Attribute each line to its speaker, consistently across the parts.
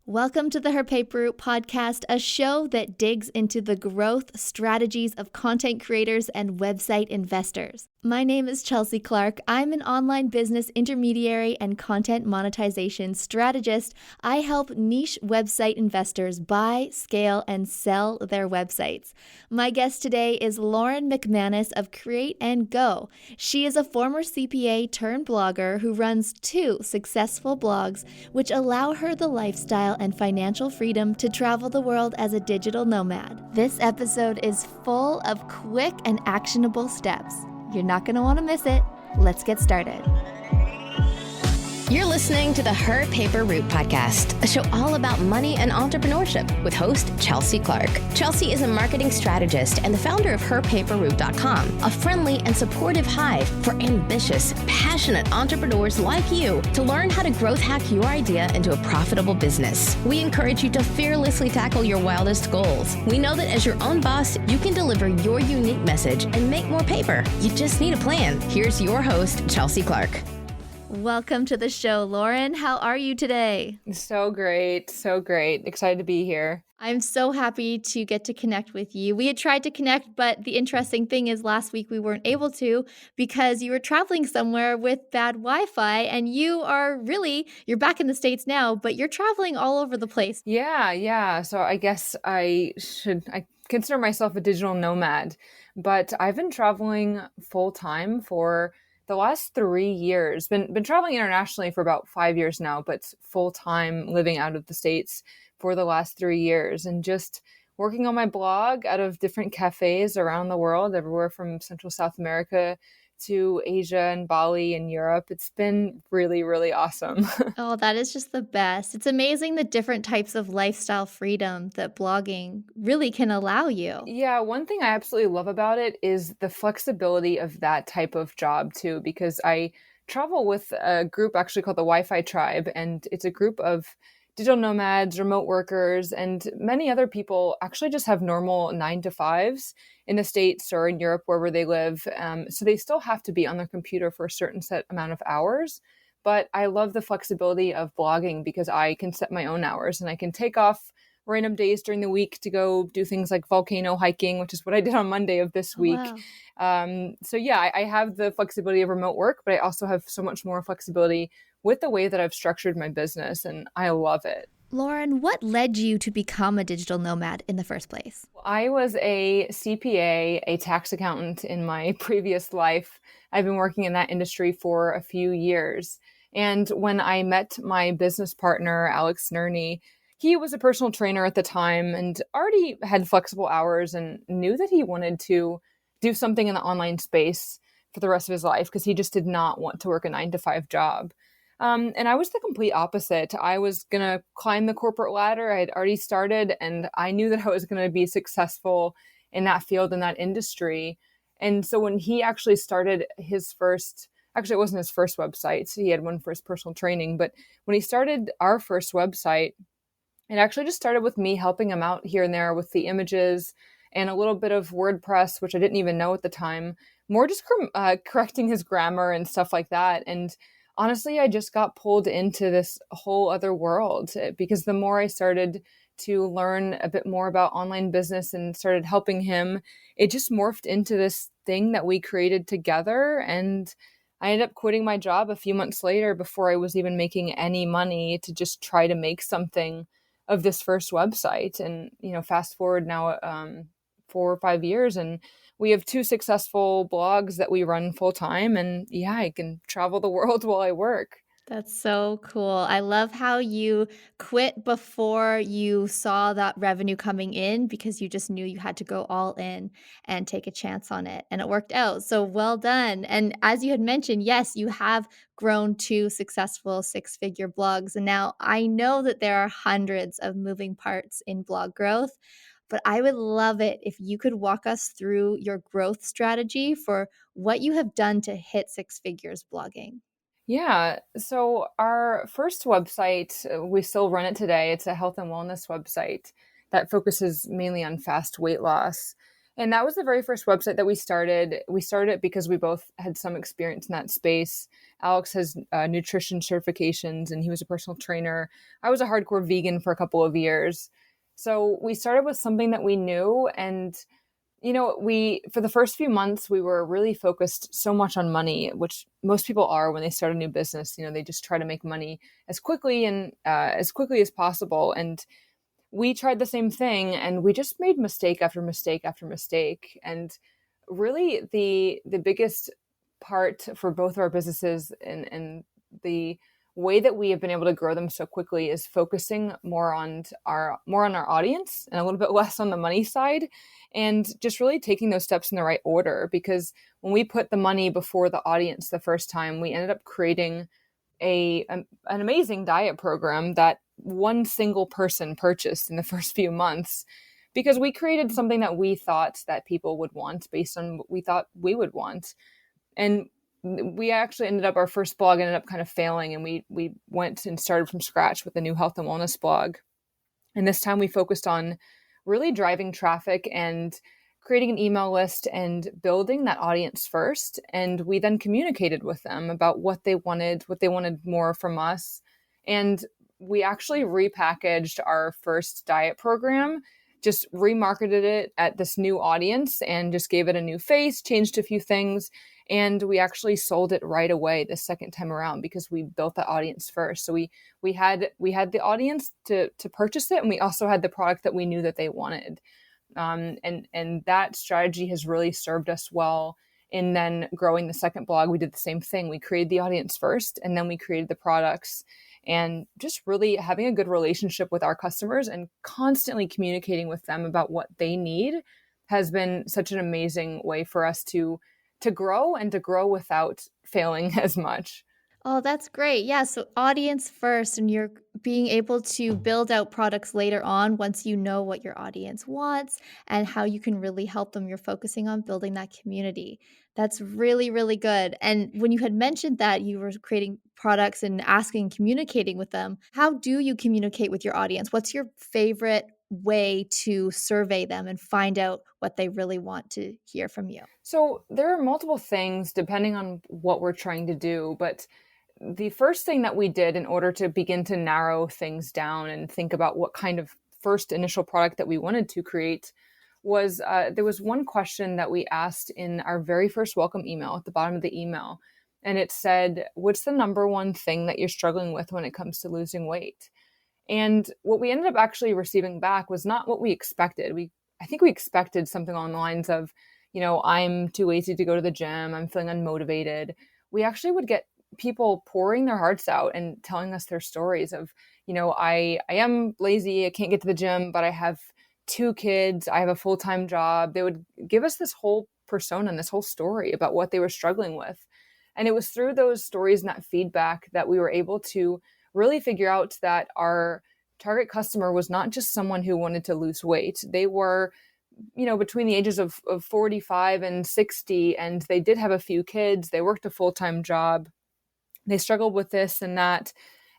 Speaker 1: Welcome to the Her Paper Route podcast, a show that digs into the growth strategies of content creators and website investors. My name is Chelsea Clark. I'm an online business intermediary and content monetization strategist. I help niche website investors buy, scale, and sell their websites. My guest today is Lauren McManus of Create and Go. She is a former CPA turned blogger who runs 2 successful blogs, which allow her the lifestyle and financial freedom to travel the world as a digital nomad. This episode is full of quick and actionable steps. You're not going to want to miss it. Let's get started.
Speaker 2: You're listening to the Her Paper Route podcast, a show all about money and entrepreneurship with host Chelsea Clark. Chelsea is a marketing strategist and the founder of HerPaperRoute.com, a friendly and supportive hive for ambitious, passionate entrepreneurs like you to learn how to growth hack your idea into a profitable business. We encourage you to fearlessly tackle your wildest goals. We know that as your own boss, you can deliver your unique message and make more paper. You just need a plan. Here's your host, Chelsea Clark.
Speaker 1: Welcome to the show, Lauren. How are you today?
Speaker 3: So great. So great. Excited to be here.
Speaker 1: I'm so happy to get to connect with you. We had tried to connect, but the interesting thing is last week we weren't able to because you were traveling somewhere with bad Wi-Fi, and you're back in the States now, but you're traveling all over the place.
Speaker 3: Yeah. So I guess I consider myself a digital nomad, but I've been traveling full time for the last 3 years. Been traveling internationally for about 5 years now, but full time living out of the States for the last 3 years, and just working on my blog out of different cafes around the world, everywhere from Central South America to Asia and Bali and Europe. It's been really, really awesome.
Speaker 1: Oh, that is just the best. It's amazing the different types of lifestyle freedom that blogging really can allow you.
Speaker 3: Yeah, one thing I absolutely love about it is the flexibility of that type of job too, because I travel with a group actually called the Wi-Fi Tribe, and it's a group of digital nomads, remote workers, and many other people actually just have normal 9 to 5s in the States or in Europe, wherever they live. So they still have to be on their computer for a certain set amount of hours. But I love the flexibility of blogging because I can set my own hours and I can take off random days during the week to go do things like volcano hiking, which is what I did on Monday of this week.
Speaker 1: Wow.
Speaker 3: So yeah, I have the flexibility of remote work, but I also have so much more flexibility with the way that I've structured my business, and I love it.
Speaker 1: Lauren, what led you to become a digital nomad in the first place?
Speaker 3: I was a CPA, a tax accountant in my previous life. I've been working in that industry for a few years. And when I met my business partner, Alex Nerney, he was a personal trainer at the time and already had flexible hours and knew that he wanted to do something in the online space for the rest of his life because he just did not want to work a 9 to 5 job. And I was the complete opposite. I was going to climb the corporate ladder. I had already started, and I knew that I was going to be successful in that field, in that industry. And so when he actually started actually it wasn't his first website. So he had one for his personal training. But when he started our first website, it actually just started with me helping him out here and there with the images and a little bit of WordPress, which I didn't even know at the time, more just correcting his grammar and stuff like that. And honestly, I just got pulled into this whole other world because the more I started to learn a bit more about online business and started helping him, it just morphed into this thing that we created together. And I ended up quitting my job a few months later before I was even making any money to just try to make something of this first website. And, fast forward now 4 or 5 years, and we have 2 successful blogs that we run full time. And yeah, I can travel the world while I work.
Speaker 1: That's so cool. I love how you quit before you saw that revenue coming in because you just knew you had to go all in and take a chance on it. And it worked out. So well done. And as you had mentioned, yes, you have grown 2 successful 6-figure blogs. And now I know that there are hundreds of moving parts in blog growth, but I would love it if you could walk us through your growth strategy for what you have done to hit 6 figures blogging.
Speaker 3: Yeah. So our first website, we still run it today. It's a health and wellness website that focuses mainly on fast weight loss. And that was the very first website that we started. We started it because we both had some experience in that space. Alex has nutrition certifications and he was a personal trainer. I was a hardcore vegan for a couple of years. So we started with something that we knew. And, for the first few months, we were really focused so much on money, which most people are when they start a new business. They just try to make money as quickly as possible. And we tried the same thing and we just made mistake after mistake after mistake. And really the biggest part for both of our businesses and the way that we have been able to grow them so quickly is focusing more on our audience and a little bit less on the money side, and just really taking those steps in the right order. Because when we put the money before the audience the first time, we ended up creating an amazing diet program that one single person purchased in the first few months, because we created something that we thought that people would want based on what we thought we would want. And we actually our first blog ended up kind of failing, and we went and started from scratch with a new health and wellness blog. And this time we focused on really driving traffic and creating an email list and building that audience first. And we then communicated with them about what they wanted more from us. And we actually repackaged our first diet program, just remarketed it at this new audience and just gave it a new face, changed a few things. And we actually sold it right away the second time around because we built the audience first. So we had the audience to purchase it, and we also had the product that we knew that they wanted. And that strategy has really served us well. And then growing the second blog, we did the same thing. We created the audience first, and then we created the products. And just really having a good relationship with our customers and constantly communicating with them about what they need has been such an amazing way for us to grow and to grow without failing as much.
Speaker 1: Oh, that's great. Yeah. So, audience first, and you're being able to build out products later on once you know what your audience wants and how you can really help them. You're focusing on building that community. That's really, really good. And when you had mentioned that you were creating products and asking, communicating with them, how do you communicate with your audience? What's your favorite way to survey them and find out what they really want to hear from you?
Speaker 3: So there are multiple things depending on what we're trying to do, but the first thing that we did in order to begin to narrow things down and think about what kind of first initial product that we wanted to create was there was one question that we asked in our very first welcome email at the bottom of the email. And it said, what's the number one thing that you're struggling with when it comes to losing weight? And what we ended up actually receiving back was not what we expected. I think we expected something along the lines of, I'm too lazy to go to the gym, I'm feeling unmotivated. We actually would get people pouring their hearts out and telling us their stories of, I am lazy, I can't get to the gym, but I have 2 kids, I have a full-time job. They would give us this whole persona and this whole story about what they were struggling with. And it was through those stories and that feedback that we were able to really figure out that our target customer was not just someone who wanted to lose weight. They were, between the ages of 45 and 60, and they did have a few kids. They worked a full-time job. They struggled with this and that.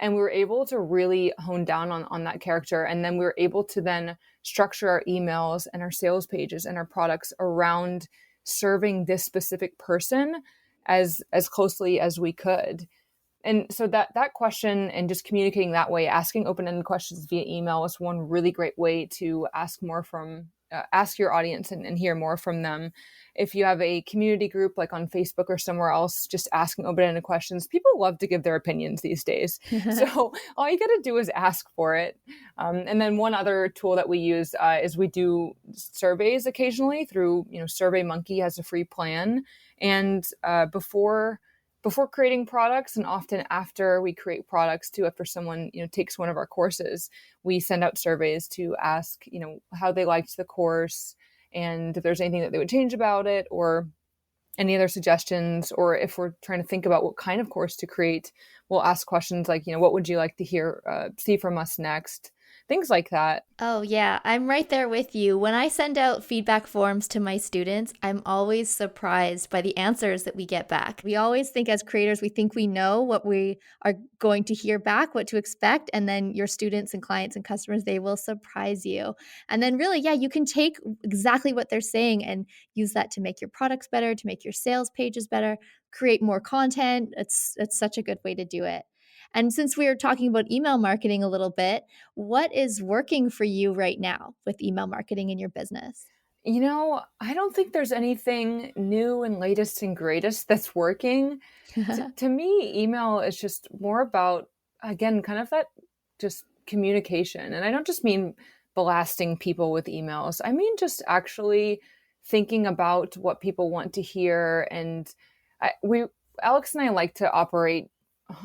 Speaker 3: And we were able to really hone down on that character. And then we were able to then structure our emails and our sales pages and our products around serving this specific person as closely as we could. And so that question and just communicating that way, asking open-ended questions via email is one really great way to ask your audience and hear more from them. If you have a community group like on Facebook or somewhere else, just asking open-ended questions. People love to give their opinions these days. So all you got to do is ask for it. And then one other tool that we use is we do surveys occasionally through, SurveyMonkey has a free plan. And before creating products, and often after we create products too, after someone, takes one of our courses, we send out surveys to ask, how they liked the course and if there's anything that they would change about it or any other suggestions. Or if we're trying to think about what kind of course to create, we'll ask questions like, what would you like to see from us next? things like that.
Speaker 1: Oh, yeah, I'm right there with you. When I send out feedback forms to my students, I'm always surprised by the answers that we get back. We always think as creators, we think we know what we are going to hear back, what to expect. And then your students and clients and customers, they will surprise you. And then, really, yeah, you can take exactly what they're saying and use that to make your products better, to make your sales pages better, create more content. It's such a good way to do it. And since we were talking about email marketing a little bit, what is working for you right now with email marketing in your business?
Speaker 3: I don't think there's anything new and latest and greatest that's working. To me, email is just more about, again, kind of that just communication. And I don't just mean blasting people with emails. I mean just actually thinking about what people want to hear. And Alex and I like to operate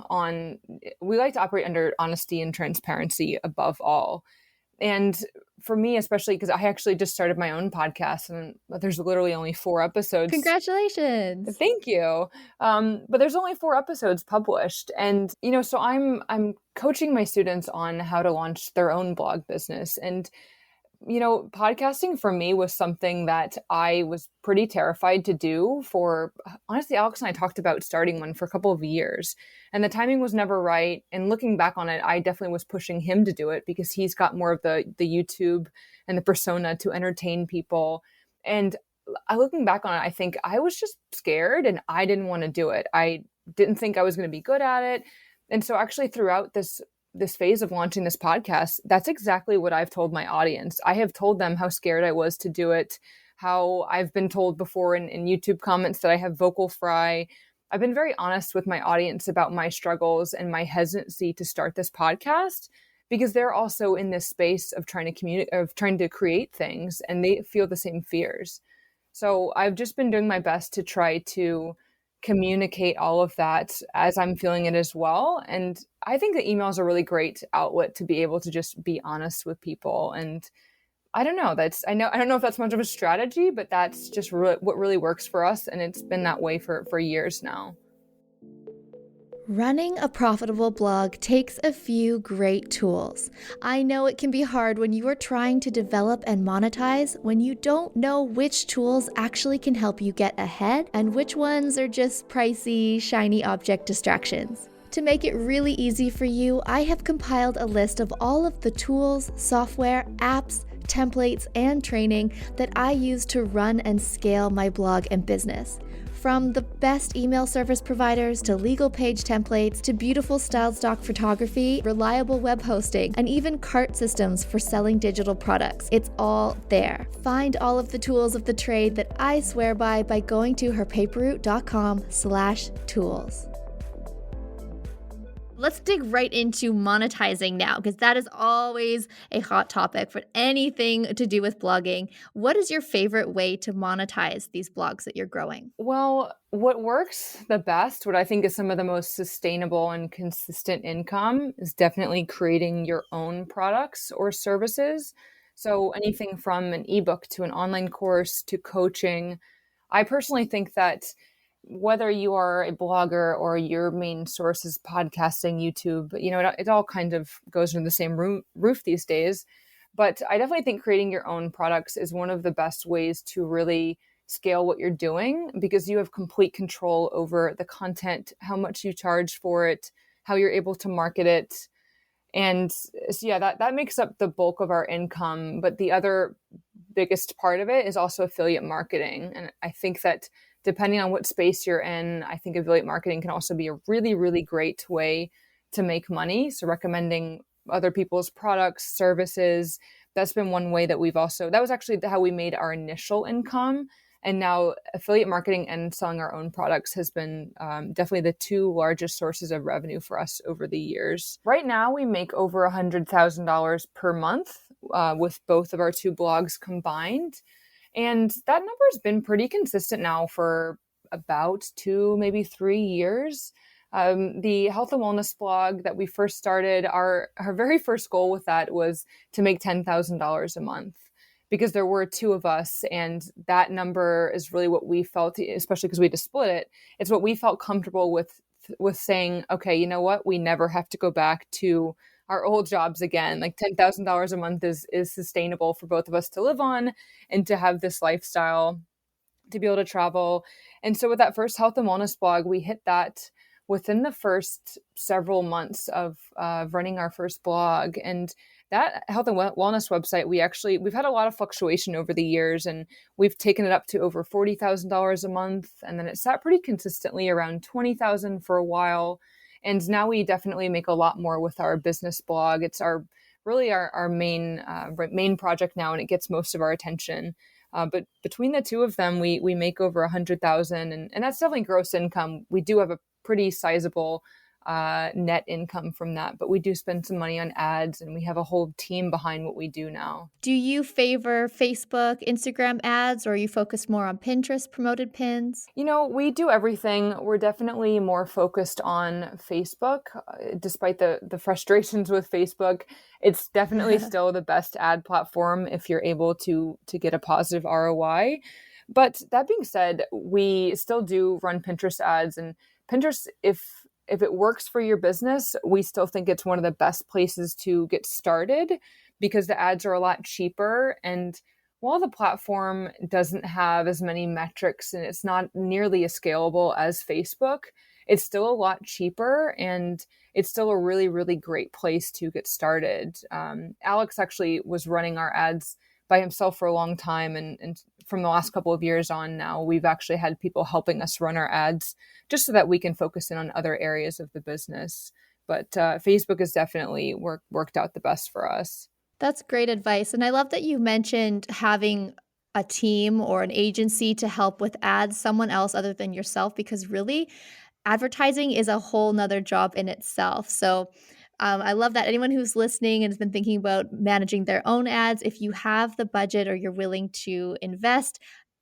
Speaker 3: under honesty and transparency above all. And for me, especially because I actually just started my own podcast and there's literally only 4 episodes.
Speaker 1: Congratulations.
Speaker 3: Thank you. But there's only 4 episodes published. And, so I'm coaching my students on how to launch their own blog business. And podcasting for me was something that I was pretty terrified to do for, honestly, Alex and I talked about starting one for a couple of years and the timing was never right. And looking back on it, I definitely was pushing him to do it because he's got more of the YouTube and the persona to entertain people. And looking back on it, I think I was just scared and I didn't want to do it. I didn't think I was going to be good at it. And so actually throughout this phase of launching this podcast, that's exactly what I've told my audience. I have told them how scared I was to do it, how I've been told before in YouTube comments that I have vocal fry. I've been very honest with my audience about my struggles and my hesitancy to start this podcast because they're also in this space of trying to create things and they feel the same fears. So I've just been doing my best to try to communicate all of that as I'm feeling it as well. And I think that email is a really great outlet to be able to just be honest with people. And I don't know, I don't know if that's much of a strategy, but that's just what really works for us. And it's been that way for years now.
Speaker 1: Running a profitable blog takes a few great tools. I know it can be hard when you are trying to develop and monetize when you don't know which tools actually can help you get ahead and which ones are just pricey, shiny object distractions. To make it really easy for you, I have compiled a list of all of the tools, software, apps, templates, and training that I use to run and scale my blog and business. From the best email service providers to legal page templates to beautiful styled stock photography, reliable web hosting, and even cart systems for selling digital products. It's all there. Find all of the tools of the trade that I swear by going to herpaperroute.com/tools. Let's dig right into monetizing now, because that is always a hot topic for anything to do with blogging. What is your favorite way to monetize these blogs that you're growing?
Speaker 3: Well, what works the best, what I think is some of the most sustainable and consistent income, is definitely creating your own products or services. So anything from an ebook to an online course to coaching. I personally think that whether you are a blogger or your main source is podcasting, YouTube, it all kind of goes under the same roof these days. But I definitely think creating your own products is one of the best ways to really scale what you're doing because you have complete control over the content, how much you charge for it, how you're able to market it. And so, yeah, that makes up the bulk of our income. But the other biggest part of it is also affiliate marketing. And I think that depending on what space you're in, I think affiliate marketing can also be a really, really great way to make money. So recommending other people's products, services, that's been one way that that was actually how we made our initial income. And now affiliate marketing and selling our own products has been definitely the 2 largest sources of revenue for us over the years. Right now, we make over $100,000 per month with both of our 2 blogs combined. And that number has been pretty consistent now for about 2, maybe 3 years. The health and wellness blog that we first started, our very first goal with that was to make $10,000 a month because there were 2 of us. And that number is really what we felt, especially because we had to split it. It's what we felt comfortable with saying, okay, you know what? We never have to go back to our old jobs again. Like $10,000 a month is sustainable for both of us to live on and to have this lifestyle, to be able to travel. And so with that first health and wellness blog, we hit that within the first several months of running our first blog. And that health and wellness website, we've had a lot of fluctuation over the years, and we've taken it up to over $40,000 a month. And then it sat pretty consistently around 20,000 for a while. And now we definitely make a lot more with our business blog. It's our main project now, and it gets most of our attention. But between the two of them, we make over 100,000, and that's definitely gross income. We do have a pretty sizable net income from that, but we do spend some money on ads, and we have a whole team behind what we do now.
Speaker 1: Do you favor Facebook, Instagram ads, or are you focused more on Pinterest promoted pins?
Speaker 3: We do everything. We're definitely more focused on Facebook, despite the frustrations with Facebook. It's definitely still the best ad platform if you're able to get a positive ROI. But that being said, we still do run Pinterest ads, and Pinterest, if it works for your business, we still think it's one of the best places to get started because the ads are a lot cheaper. And while the platform doesn't have as many metrics and it's not nearly as scalable as Facebook, it's still a lot cheaper, and it's still a really, really great place to get started. Alex actually was running our ads by himself for a long time. And from the last couple of years on now, we've actually had people helping us run our ads just so that we can focus in on other areas of the business. But Facebook has definitely worked out the best for us.
Speaker 1: That's great advice. And I love that you mentioned having a team or an agency to help with ads, someone else other than yourself, because really advertising is a whole nother job in itself. So I love that. Anyone who's listening and has been thinking about managing their own ads, if you have the budget or you're willing to invest,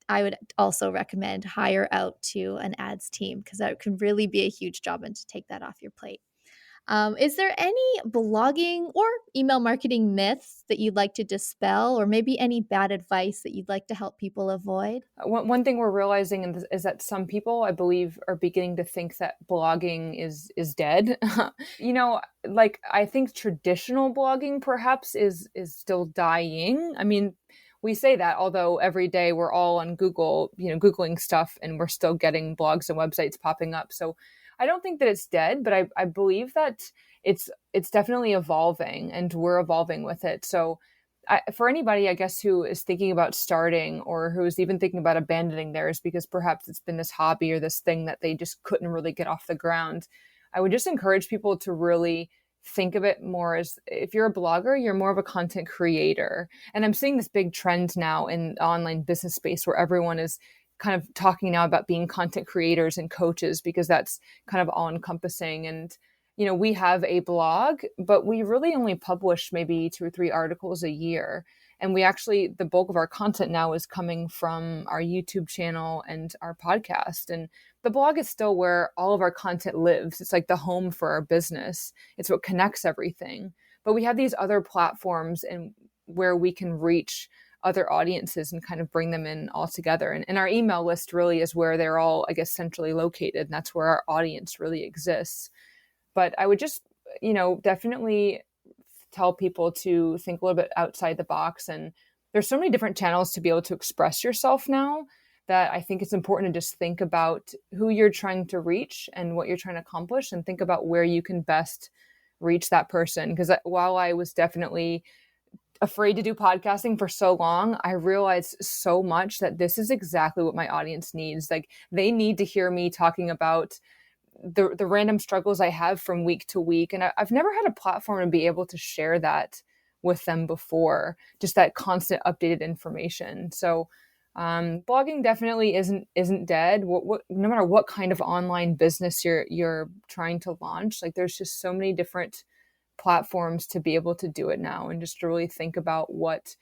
Speaker 1: I would also recommend hire out to an ads team because that can really be a huge job and to take that off your plate. Is there any blogging or email marketing myths that you'd like to dispel, or maybe any bad advice that you'd like to help people avoid?
Speaker 3: One thing we're realizing is that some people, I believe, are beginning to think that blogging is dead. Like I think traditional blogging perhaps is still dying. I mean, we say that, although every day we're all on Google, Googling stuff, and we're still getting blogs and websites popping up. So I don't think that it's dead, but I believe that it's definitely evolving, and we're evolving with it. So for anybody, I guess, who is thinking about starting or who is even thinking about abandoning theirs because perhaps it's been this hobby or this thing that they just couldn't really get off the ground, I would just encourage people to really think of it more as, if you're a blogger, you're more of a content creator. And I'm seeing this big trend now in the online business space where everyone is kind of talking now about being content creators and coaches because that's kind of all encompassing. And, we have a blog, but we really only publish maybe 2 or 3 articles a year. And the bulk of our content now is coming from our YouTube channel and our podcast. And the blog is still where all of our content lives. It's like the home for our business. It's what connects everything. But we have these other platforms and where we can reach other audiences and kind of bring them in all together. And our email list really is where they're all, I guess, centrally located. And that's where our audience really exists. But I would just, definitely tell people to think a little bit outside the box. And there's so many different channels to be able to express yourself now that I think it's important to just think about who you're trying to reach and what you're trying to accomplish, and think about where you can best reach that person. Because while I was definitely afraid to do podcasting for so long, I realized so much that this is exactly what my audience needs. Like, they need to hear me talking about the random struggles I have from week to week. And I've never had a platform to be able to share that with them before, just that constant updated information. So blogging definitely isn't dead. No matter what kind of online business you're trying to launch, like there's just so many different platforms to be able to do it now, and just to really think about what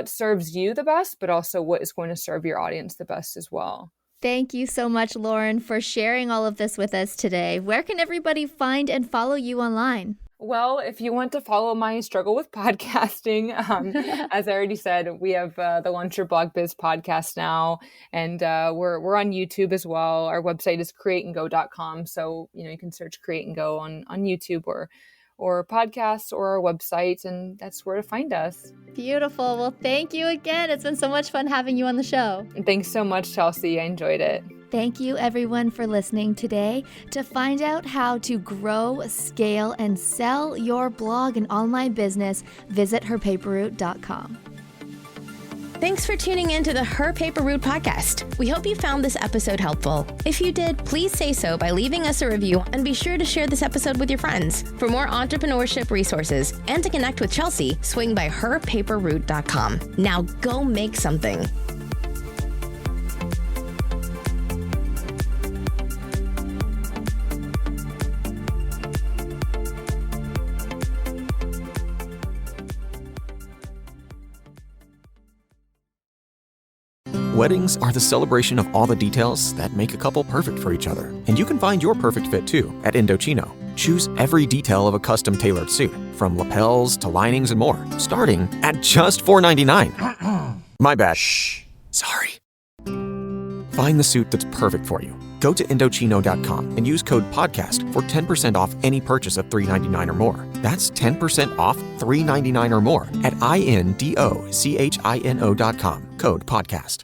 Speaker 3: serves you the best, but also what is going to serve your audience the best as well.
Speaker 1: Thank you so much, Lauren, for sharing all of this with us today. Where can everybody find and follow you online?
Speaker 3: Well, if you want to follow my struggle with podcasting, as I already said, we have the Launch Your Blog Biz podcast now, and we're on YouTube as well. Our website is createandgo.com, so you can search Create and Go on YouTube or podcasts or our website, and that's where to find us.
Speaker 1: Beautiful. Well, thank you again. It's been so much fun having you on the show.
Speaker 3: And thanks so much, Chelsea. I enjoyed it.
Speaker 1: Thank you, everyone, for listening today. To find out how to grow, scale, and sell your blog and online business, visit herpaperroute.com.
Speaker 2: Thanks for tuning in to the Her Paper Route podcast. We hope you found this episode helpful. If you did, please say so by leaving us a review and be sure to share this episode with your friends. For more entrepreneurship resources and to connect with Chelsea, swing by herpaperroute.com. Now go make something.
Speaker 4: Weddings are the celebration of all the details that make a couple perfect for each other. And you can find your perfect fit too at Indochino. Choose every detail of a custom tailored suit, from lapels to linings and more, starting at just $4.99. My bad. Shh. Sorry. Find the suit that's perfect for you. Go to Indochino.com and use code PODCAST for 10% off any purchase of $3.99 or more. That's 10% off $3.99 or more at Indochino.com. Code PODCAST.